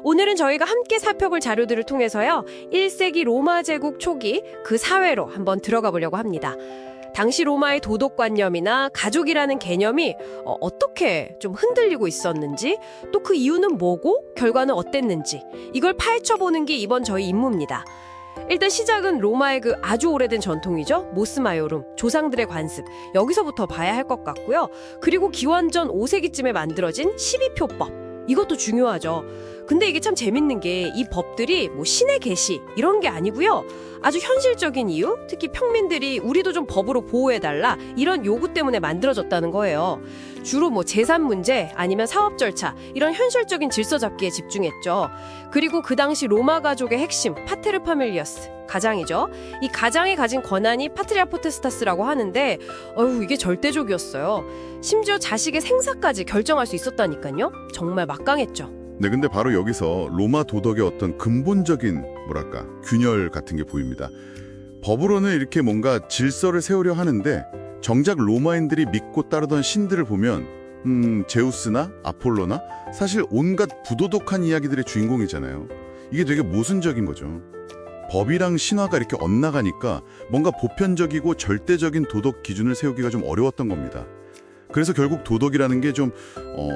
오늘은 저희가 함께 살펴볼 자료들을 통해서요, 1세기 로마 제국 초기 그 사회로 한번 들어가 보려고 합니다. 당시 로마의 도덕관념이나 가족이라는 개념이 어떻게 좀 흔들리고 있었는지, 또 그 이유는 뭐고 결과는 어땠는지, 이걸 파헤쳐보는 게 이번 저희 임무입니다. 일단 시작은 로마의 그 아주 오래된 전통이죠. 모스 마이오룸, 조상들의 관습. 여기서부터 봐야 할 것 같고요. 그리고 기원전 5세기쯤에 만들어진 12표법. 이것도 중요하죠. 근데 이게 참 재밌는 게 이 법들이 뭐 신의 계시 이런 게 아니고요. 아주 현실적인 이유, 특히 평민들이 우리도 좀 법으로 보호해달라 이런 요구 때문에 만들어졌다는 거예요. 주로 뭐 재산 문제 아니면 사업 절차 이런 현실적인 질서 잡기에 집중했죠. 그리고 그 당시 로마 가족의 핵심 파테르 파밀리어스, 가장이죠. 이 가장이 가진 권한이 파트리아 포테스타스라고 하는데 이게 절대적이었어요. 심지어 자식의 생사까지 결정할 수 있었다니까요. 정말 막강했죠. 네, 근데 바로 여기서 로마 도덕의 어떤 근본적인 균열 같은 게 보입니다. 법으로는 이렇게 뭔가 질서를 세우려 하는데 정작 로마인들이 믿고 따르던 신들을 보면 제우스나 아폴로나 사실 온갖 부도덕한 이야기들의 주인공이잖아요. 이게 되게 모순적인 거죠. 법이랑 신화가 이렇게 엇나가니까 뭔가 보편적이고 절대적인 도덕 기준을 세우기가 좀 어려웠던 겁니다. 그래서 결국 도덕이라는 게 좀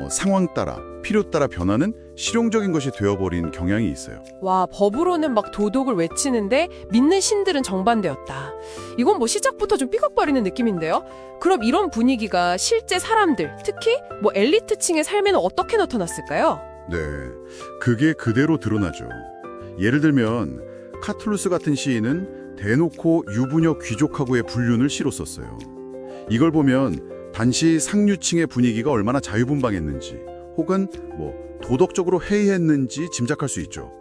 상황 따라, 필요 따라 변하는 실용적인 것이 되어버린 경향이 있어요. 와, 법으로는 막 도덕을 외치는데 믿는 신들은 정반대였다. 이건 뭐 시작부터 좀 삐걱거리는 느낌인데요? 그럼 이런 분위기가 실제 사람들, 특히 뭐 엘리트층의 삶에는 어떻게 나타났을까요? 네, 그게 그대로 드러나죠. 예를 들면 카툴루스 같은 시인은 대놓고 유부녀 귀족하고의 불륜을 시로 썼어요. 이걸 보면 당시 상류층의 분위기가 얼마나 자유분방했는지 혹은 도덕적으로 해이했는지 짐작할 수 있죠.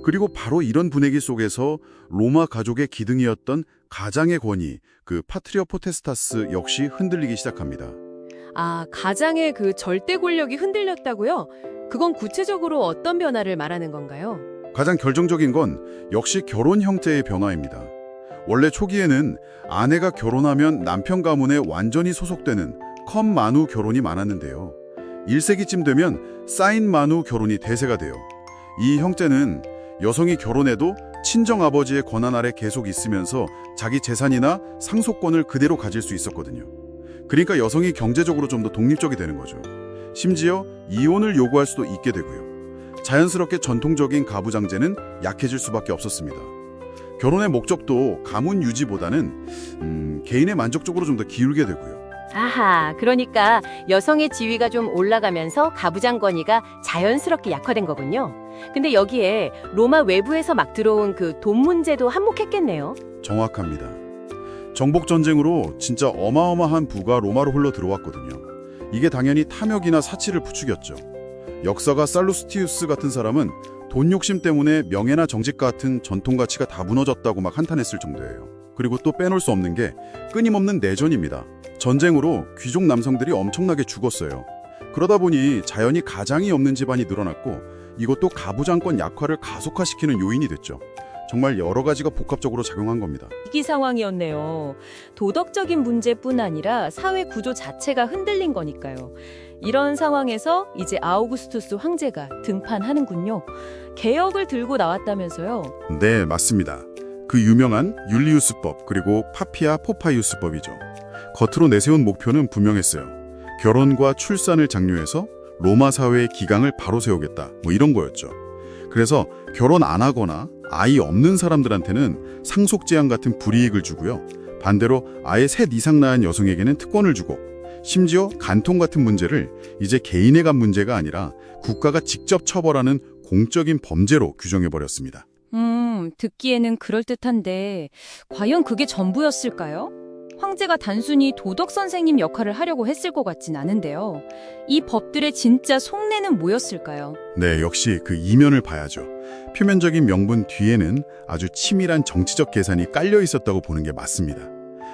그리고 바로 이런 분위기 속에서 로마 가족의 기둥이었던 가장의 권위, 그 파트리아 포테스타스 역시 흔들리기 시작합니다. 아, 가장의 그 절대 권력이 흔들렸다고요? 그건 구체적으로 어떤 변화를 말하는 건가요? 가장 결정적인 건 역시 결혼 형태의 변화입니다. 원래 초기에는 아내가 결혼하면 남편 가문에 완전히 소속되는 컴마누 결혼이 많았는데요. 1세기쯤 되면 사인 마누 결혼이 대세가 돼요. 이 형태는 여성이 결혼해도 친정아버지의 권한 아래 계속 있으면서 자기 재산이나 상속권을 그대로 가질 수 있었거든요. 그러니까 여성이 경제적으로 좀 더 독립적이 되는 거죠. 심지어 이혼을 요구할 수도 있게 되고요. 자연스럽게 전통적인 가부장제는 약해질 수밖에 없었습니다. 결혼의 목적도 가문 유지보다는 개인의 만족 쪽으로 좀 더 기울게 되고요. 아하, 그러니까 여성의 지위가 좀 올라가면서 가부장 권위가 자연스럽게 약화된 거군요. 근데 여기에 로마 외부에서 막 들어온 그 돈 문제도 한몫했겠네요. 정확합니다. 정복전쟁으로 진짜 어마어마한 부가 로마로 흘러 들어왔거든요. 이게 당연히 탐욕이나 사치를 부추겼죠. 역사가 살루스티우스 같은 사람은 돈 욕심 때문에 명예나 정직 같은 전통 가치가 다 무너졌다고 막 한탄했을 정도예요. 그리고 또 빼놓을 수 없는 게 끊임없는 내전입니다. 전쟁으로 귀족 남성들이 엄청나게 죽었어요. 그러다 보니 자연히 가장이 없는 집안이 늘어났고 이것도 가부장권 약화를 가속화시키는 요인이 됐죠. 정말 여러 가지가 복합적으로 작용한 겁니다. 위기 상황이었네요. 도덕적인 문제뿐 아니라 사회 구조 자체가 흔들린 거니까요. 이런 상황에서 이제 아우구스투스 황제가 등판하는군요. 개혁을 들고 나왔다면서요? 네, 맞습니다. 그 유명한 율리우스법 그리고 파피아 포파이우스법이죠. 겉으로 내세운 목표는 분명했어요. 결혼과 출산을 장려해서 로마 사회의 기강을 바로 세우겠다, 이런 거였죠. 그래서 결혼 안 하거나 아이 없는 사람들한테는 상속 제한 같은 불이익을 주고요. 반대로 아예 셋 이상 낳은 여성에게는 특권을 주고 심지어 간통 같은 문제를 이제 개인의 간 문제가 아니라 국가가 직접 처벌하는 공적인 범죄로 규정해버렸습니다. 듣기에는 그럴듯한데 과연 그게 전부였을까요? 황제가 단순히 도덕 선생님 역할을 하려고 했을 것 같진 않은데요. 이 법들의 진짜 속내는 뭐였을까요? 네, 역시 그 이면을 봐야죠. 표면적인 명분 뒤에는 아주 치밀한 정치적 계산이 깔려 있었다고 보는 게 맞습니다.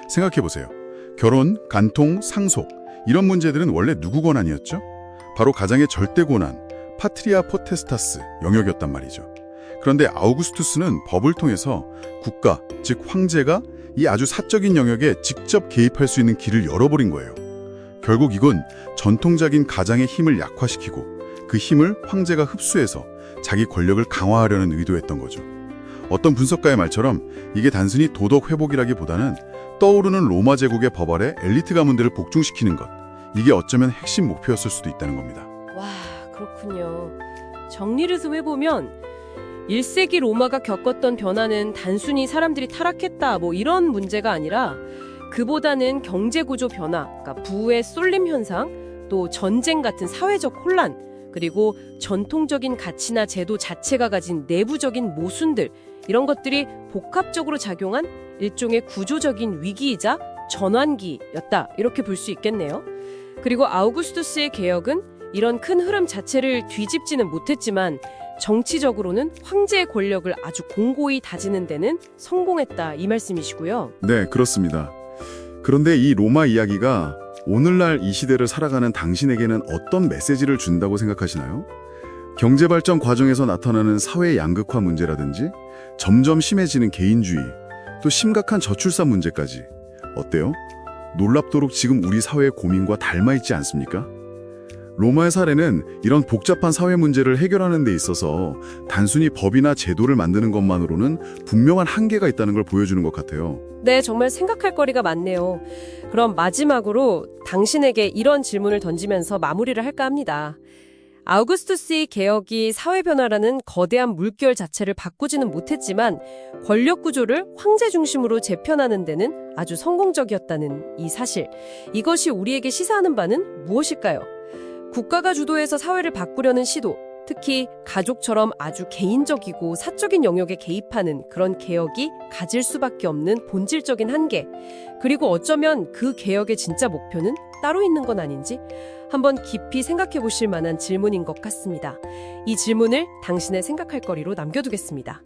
생각해보세요. 결혼, 간통, 상속 이런 문제들은 원래 누구 권한이었죠? 바로 가장의 절대 권한, 파트리아 포테스타스 영역이었단 말이죠. 그런데 아우구스투스는 법을 통해서 국가, 즉 황제가 이 아주 사적인 영역에 직접 개입할 수 있는 길을 열어버린 거예요. 결국 이건 전통적인 가장의 힘을 약화시키고 그 힘을 황제가 흡수해서 자기 권력을 강화하려는 의도였던 거죠. 어떤 분석가의 말처럼 이게 단순히 도덕 회복이라기보다는 떠오르는 로마 제국의 법 아래 엘리트 가문들을 복종시키는 것, 이게 어쩌면 핵심 목표였을 수도 있다는 겁니다. 와, 그렇군요. 정리를 좀 해보면 1세기 로마가 겪었던 변화는 단순히 사람들이 타락했다 뭐 이런 문제가 아니라 그보다는 경제구조 변화, 그러니까 부의 쏠림 현상, 또 전쟁 같은 사회적 혼란, 그리고 전통적인 가치나 제도 자체가 가진 내부적인 모순들, 이런 것들이 복합적으로 작용한 일종의 구조적인 위기이자 전환기였다, 이렇게 볼 수 있겠네요. 그리고 아우구스투스의 개혁은 이런 큰 흐름 자체를 뒤집지는 못했지만 정치적으로는 황제의 권력을 아주 공고히 다지는 데는 성공했다, 이 말씀이시고요. 네, 그렇습니다. 그런데 이 로마 이야기가 오늘날 이 시대를 살아가는 당신에게는 어떤 메시지를 준다고 생각하시나요? 경제 발전 과정에서 나타나는 사회 양극화 문제라든지 점점 심해지는 개인주의, 또 심각한 저출산 문제까지 어때요? 놀랍도록 지금 우리 사회의 고민과 닮아있지 않습니까? 로마의 사례는 이런 복잡한 사회 문제를 해결하는 데 있어서 단순히 법이나 제도를 만드는 것만으로는 분명한 한계가 있다는 걸 보여주는 것 같아요. 네, 정말 생각할 거리가 많네요. 그럼 마지막으로 당신에게 이런 질문을 던지면서 마무리를 할까 합니다. 아우구스투스의 개혁이 사회 변화라는 거대한 물결 자체를 바꾸지는 못했지만 권력 구조를 황제 중심으로 재편하는 데는 아주 성공적이었다는 이 사실, 이것이 우리에게 시사하는 바는 무엇일까요? 국가가 주도해서 사회를 바꾸려는 시도, 특히 가족처럼 아주 개인적이고 사적인 영역에 개입하는 그런 개혁이 가질 수밖에 없는 본질적인 한계, 그리고 어쩌면 그 개혁의 진짜 목표는 따로 있는 건 아닌지 한번 깊이 생각해 보실 만한 질문인 것 같습니다. 이 질문을 당신의 생각할 거리로 남겨두겠습니다.